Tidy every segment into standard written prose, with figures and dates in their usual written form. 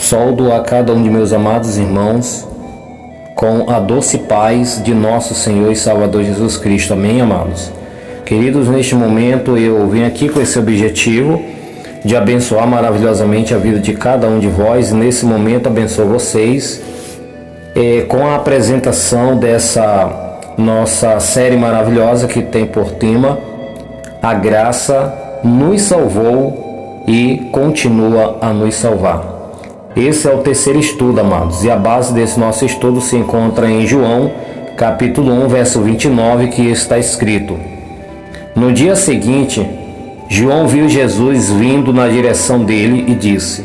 Saúdo a cada um de meus amados irmãos com a doce paz de nosso Senhor e Salvador Jesus Cristo. Amém, amados? Queridos, neste momento eu vim aqui com esse objetivo de abençoar maravilhosamente a vida de cada um de vós. E nesse momento abençoo vocês com a apresentação dessa nossa série maravilhosa que tem por tema A Graça nos salvou e continua a nos salvar. Esse é o terceiro estudo, amados, e a base desse nosso estudo se encontra em João, capítulo 1, verso 29, que está escrito: No dia seguinte, João viu Jesus vindo na direção dele e disse: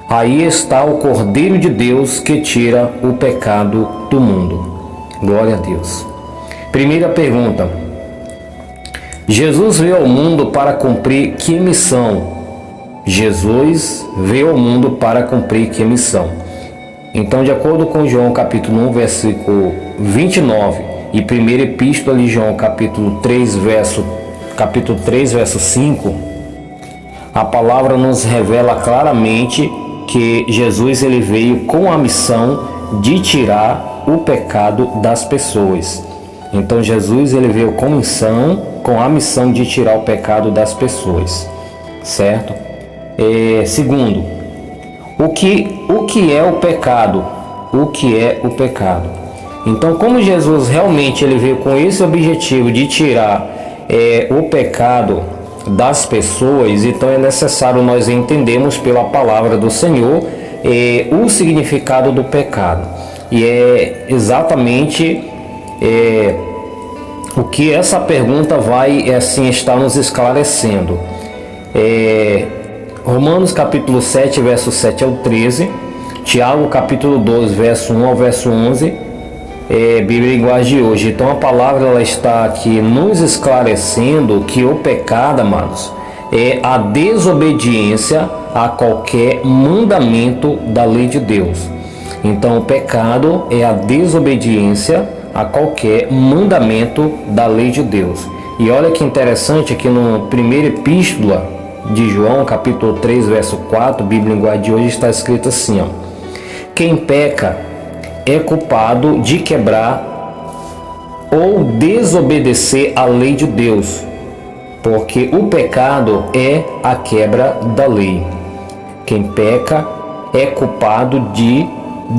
Aí está o Cordeiro de Deus que tira o pecado do mundo. Glória a Deus. Primeira pergunta: Jesus veio ao mundo para cumprir que missão? Jesus veio ao mundo para cumprir que missão? Então, de acordo com João capítulo 1, versículo 29 e primeira epístola de João capítulo 3, verso 5, a palavra nos revela claramente que Jesus ele veio com a missão de tirar o pecado das pessoas. Então, Jesus ele veio com a missão de tirar o pecado das pessoas, certo? Segundo, o que é o pecado? O que é o pecado? Então, como Jesus realmente ele veio com esse objetivo de tirar o pecado das pessoas, então é necessário nós entendermos pela palavra do Senhor o significado do pecado. E é exatamente o que essa pergunta vai assim estar nos esclarecendo. Romanos capítulo 7, verso 7 ao 13, Tiago capítulo 2, verso 1 ao verso 11, Bíblia Linguagem de hoje. Então a palavra ela está aqui nos esclarecendo que o pecado, amados, é a desobediência a qualquer mandamento da lei de Deus. Então o pecado é a desobediência a qualquer mandamento da lei de Deus. E olha que interessante, aqui no primeira epístola de João, capítulo 3, verso 4, Bíblia Linguagem de hoje, está escrito assim, ó: Quem peca é culpado de quebrar ou desobedecer a lei de Deus, porque o pecado é a quebra da lei. Quem peca é culpado de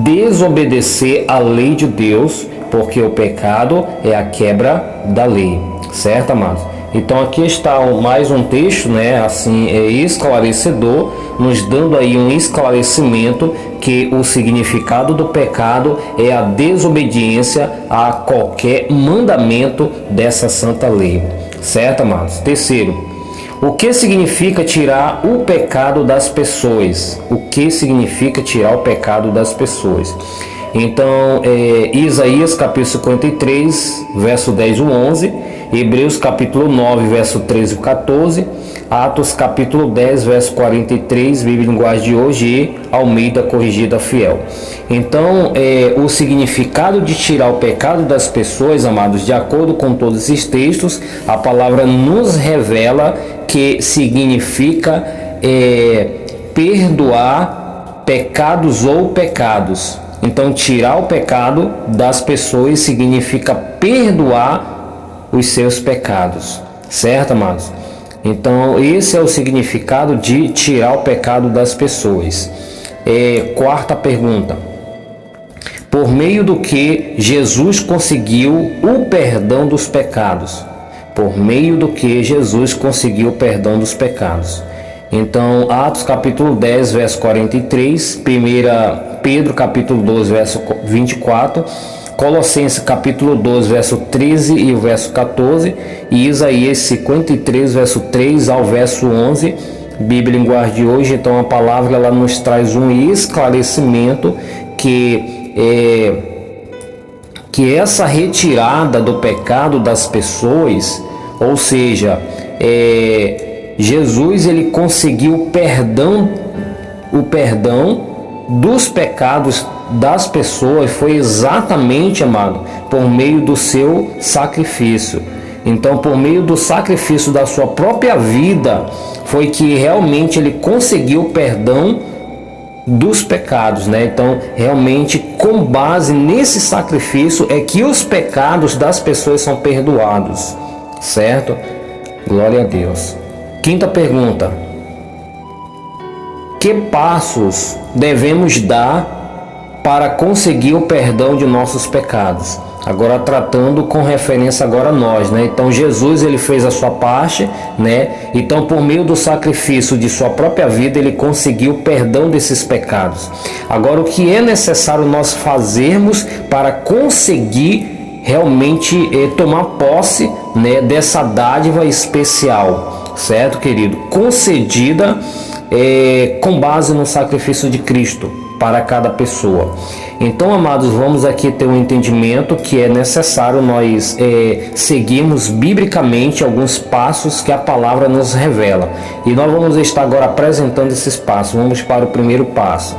desobedecer a lei de Deus, porque o pecado é a quebra da lei. Certo, amados? Então aqui está mais um texto, assim, esclarecedor, nos dando aí um esclarecimento que o significado do pecado é a desobediência a qualquer mandamento dessa santa lei. Certo, amados? Terceiro, o que significa tirar o pecado das pessoas? O que significa tirar o pecado das pessoas? Então, Isaías capítulo 53, verso 10 e 11, Hebreus capítulo 9, verso 13 e 14, Atos capítulo 10, verso 43, Bíblia Linguagem de hoje e Almeida Corrigida Fiel. Então, o significado de tirar o pecado das pessoas, amados, de acordo com todos esses textos, a palavra nos revela que significa perdoar pecados ou pecados. Então, tirar o pecado das pessoas significa perdoar os seus pecados, certo, amados? Então, esse é o significado de tirar o pecado das pessoas. Quarta pergunta: por meio do que Jesus conseguiu o perdão dos pecados? Por meio do que Jesus conseguiu o perdão dos pecados? Então, Atos capítulo 10, verso 43, 1 Pedro capítulo 12, verso 24, Colossenses capítulo 12, verso 13 e o verso 14, e Isaías 53, verso 3 ao verso 11, Bíblia Linguagem de hoje. Então a palavra ela nos traz um esclarecimento que essa retirada do pecado das pessoas, ou seja, Jesus ele conseguiu o perdão dos pecados das pessoas, foi exatamente, amado, por meio do seu sacrifício. Então, por meio do sacrifício da sua própria vida, foi que realmente ele conseguiu o perdão dos pecados, né? Então, realmente, com base nesse sacrifício é que os pecados das pessoas são perdoados, certo? Glória a Deus. Quinta pergunta: que passos devemos dar para conseguir o perdão de nossos pecados? Agora tratando com referência agora a nós, né? Então Jesus, ele fez a sua parte, né? Então por meio do sacrifício de sua própria vida, ele conseguiu o perdão desses pecados. Agora o que é necessário nós fazermos para conseguir realmente tomar posse, né, dessa dádiva especial, certo, querido? Concedida com base no sacrifício de Cristo para cada pessoa. Então, amados, vamos aqui ter um entendimento que é necessário nós seguirmos biblicamente alguns passos que a palavra nos revela. E nós vamos estar agora apresentando esses passos. Vamos para o primeiro passo.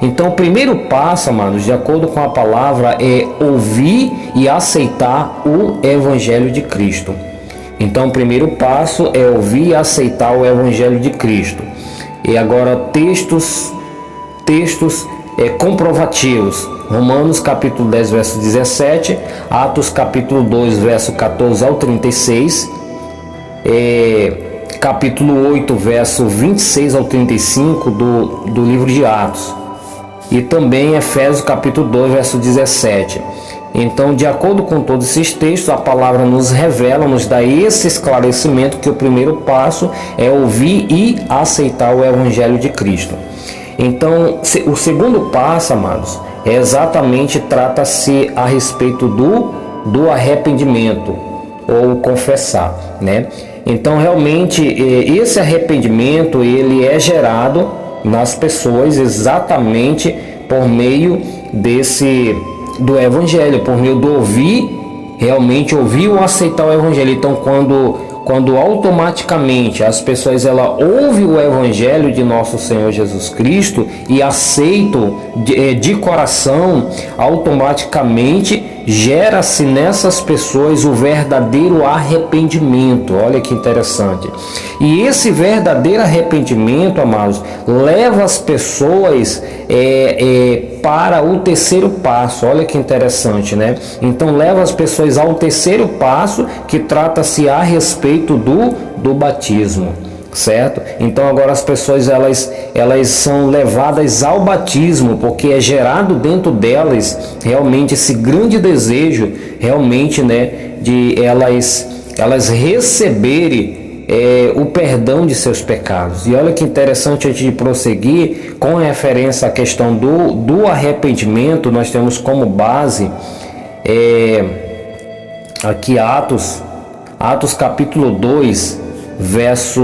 Então, o primeiro passo, amados, de acordo com a palavra, é ouvir e aceitar o Evangelho de Cristo. Então, o primeiro passo é ouvir e aceitar o Evangelho de Cristo. E agora, textos comprovativos. Romanos capítulo 10, verso 17, Atos capítulo 2, verso 14 ao 36, capítulo 8, verso 26 ao 35 do livro de Atos, e também Efésios capítulo 2, verso 17. Então, de acordo com todos esses textos, a palavra nos revela, nos dá esse esclarecimento que o primeiro passo é ouvir e aceitar o Evangelho de Cristo. Então, o segundo passo, amados, trata-se a respeito do arrependimento, ou confessar, né? Então, realmente, esse arrependimento, ele é gerado nas pessoas exatamente por meio do Evangelho, por meio do realmente ouvir ou aceitar o Evangelho. Então, quando automaticamente as pessoas ouvem o Evangelho de nosso Senhor Jesus Cristo e aceitam de coração, automaticamente gera-se nessas pessoas o verdadeiro arrependimento. Olha que interessante. E esse verdadeiro arrependimento, amados, leva as pessoas para o terceiro passo. Olha que interessante, né? Então leva as pessoas ao terceiro passo, que trata-se a respeito do batismo, certo? Então agora as pessoas elas são levadas ao batismo, porque é gerado dentro delas realmente esse grande desejo, realmente, né, de elas receberem o perdão de seus pecados. E olha que interessante, antes de prosseguir, com referência à questão do arrependimento, nós temos como base aqui Atos capítulo 2, verso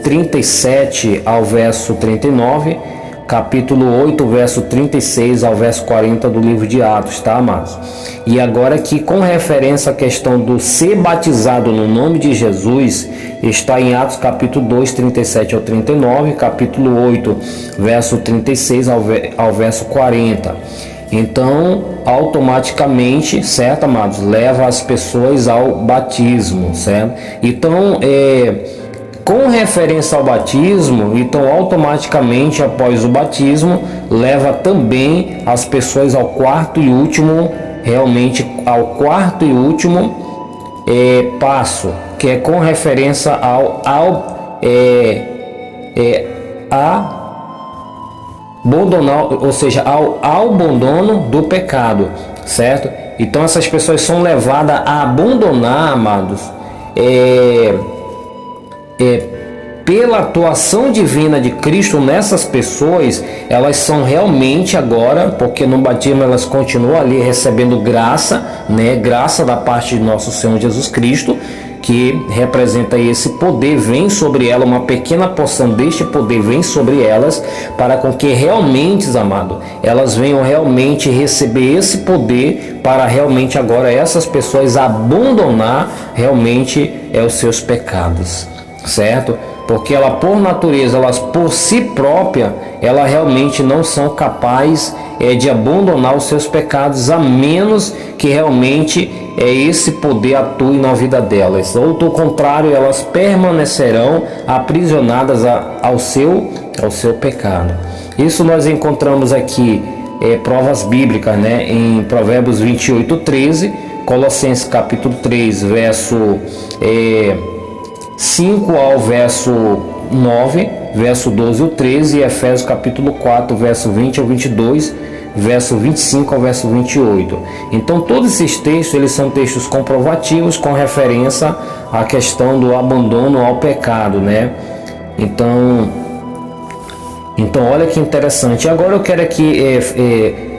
37 ao verso 39, capítulo 8, verso 36 ao verso 40 do livro de Atos, tá, amados? E agora aqui, com referência à questão do ser batizado no nome de Jesus, está em Atos capítulo 2, 37 ao 39, capítulo 8, verso 36 ao verso 40. Então, automaticamente, certo, amados, leva as pessoas ao batismo, certo? Então, com referência ao batismo, então automaticamente após o batismo, leva também as pessoas ao quarto e último passo, que é com referência abandonar, ou seja, ao abandono do pecado, certo? Então essas pessoas são levadas a abandonar, amados, pela atuação divina de Cristo nessas pessoas, elas são realmente agora, porque no batismo elas continuam ali recebendo graça, né? Graça da parte de nosso Senhor Jesus Cristo, que representa esse poder, vem sobre ela, uma pequena porção deste poder vem sobre elas, para com que realmente, amado, elas venham realmente receber esse poder, para realmente agora essas pessoas abandonar realmente os seus pecados, certo? porque ela por natureza, elas por si própria, ela realmente não são capazes de abandonar os seus pecados, a menos que realmente esse poder atue na vida delas, ou do contrário, elas permanecerão aprisionadas ao seu pecado. Isso nós encontramos aqui provas bíblicas, né? Em Provérbios 28:13, Colossenses capítulo 3, verso 5 ao verso 9, verso 12 ao 13, e Efésios capítulo 4, verso 20 ao 22, verso 25 ao verso 28. Então todos esses textos, eles são textos comprovativos com referência à questão do abandono ao pecado, né? Então olha que interessante. Agora eu quero aqui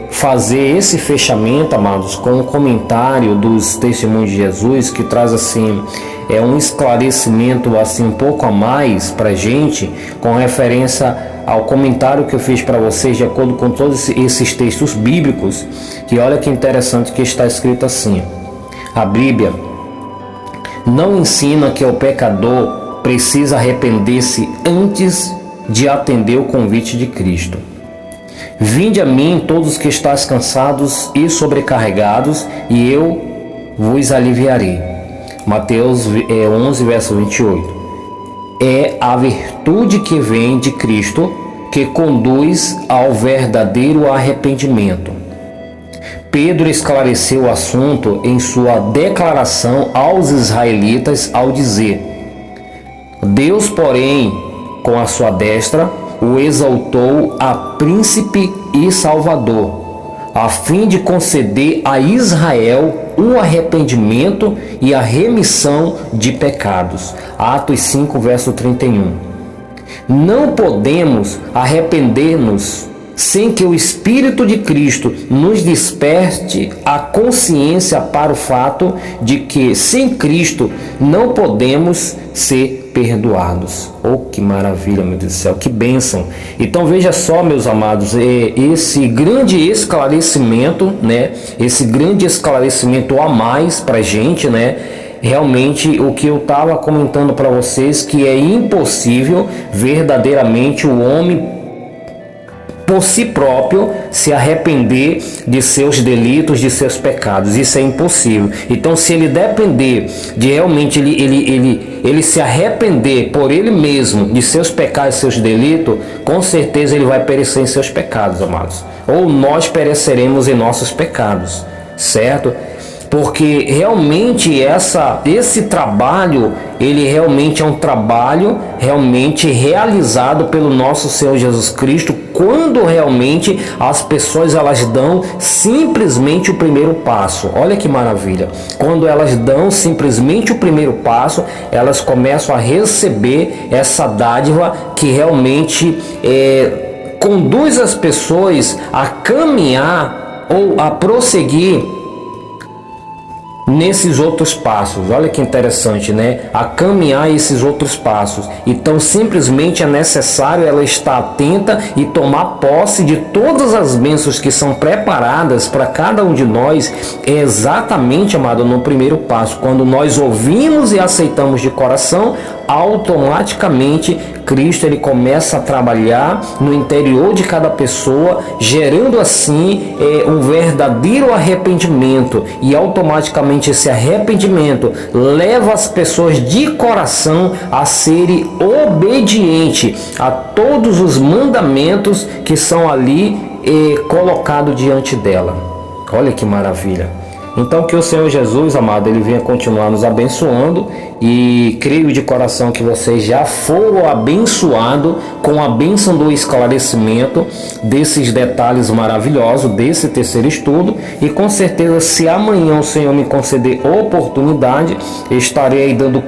fazer esse fechamento, amados, com um comentário dos testemunhos de Jesus, que traz assim um esclarecimento assim um pouco a mais para a gente, com referência ao comentário que eu fiz para vocês, de acordo com todos esses textos bíblicos. Que olha que interessante que está escrito assim: a Bíblia não ensina que o pecador precisa arrepender-se antes de atender o convite de Cristo. Vinde a mim todos os que estáis cansados e sobrecarregados, e eu vos aliviarei. Mateus 11, verso 28. É a virtude que vem de Cristo que conduz ao verdadeiro arrependimento. Pedro esclareceu o assunto em sua declaração aos israelitas ao dizer: Deus, porém, com a sua destra, o exaltou a príncipe e salvador, a fim de conceder a Israel o arrependimento e a remissão de pecados. Atos 5, verso 31. Não podemos arrepender-nos sem que o Espírito de Cristo nos desperte a consciência para o fato de que sem Cristo não podemos ser perdoados. Oh, que maravilha, meu Deus do céu, que bênção. Então veja só, meus amados, esse grande esclarecimento, né? Esse grande esclarecimento a mais para a gente, né? Realmente o que eu estava comentando para vocês, que é impossível verdadeiramente o homem por si próprio se arrepender de seus delitos, de seus pecados. Isso é impossível. Então, se ele depender de realmente ele se arrepender por ele mesmo de seus pecados e seus delitos, com certeza ele vai perecer em seus pecados, amados. Ou nós pereceremos em nossos pecados, certo? Porque realmente esse trabalho, ele realmente é um trabalho realmente realizado pelo nosso Senhor Jesus Cristo, quando realmente as pessoas elas dão simplesmente o primeiro passo. Olha que maravilha! Quando elas dão simplesmente o primeiro passo, elas começam a receber essa dádiva que realmente conduz as pessoas a caminhar ou a prosseguir nesses outros passos. Olha que interessante, né? A caminhar esses outros passos. Então simplesmente é necessário ela estar atenta e tomar posse de todas as bênçãos que são preparadas para cada um de nós. É exatamente, amado, no primeiro passo. Quando nós ouvimos e aceitamos de coração, automaticamente Cristo ele começa a trabalhar no interior de cada pessoa, gerando assim um verdadeiro arrependimento, e automaticamente esse arrependimento leva as pessoas de coração a serem obedientes a todos os mandamentos que são ali colocados diante dela. Olha que maravilha! Então que o Senhor Jesus, amado, ele venha continuar nos abençoando, e creio de coração que vocês já foram abençoados com a bênção do esclarecimento desses detalhes maravilhosos desse terceiro estudo, e com certeza se amanhã o Senhor me conceder oportunidade, estarei aí dando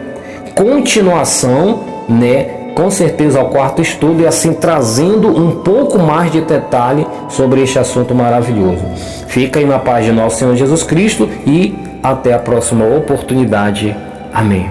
continuação, né? Com certeza ao quarto estudo, e assim trazendo um pouco mais de detalhe sobre este assunto maravilhoso. Fica aí na paz de nosso Senhor Jesus Cristo e até a próxima oportunidade. Amém.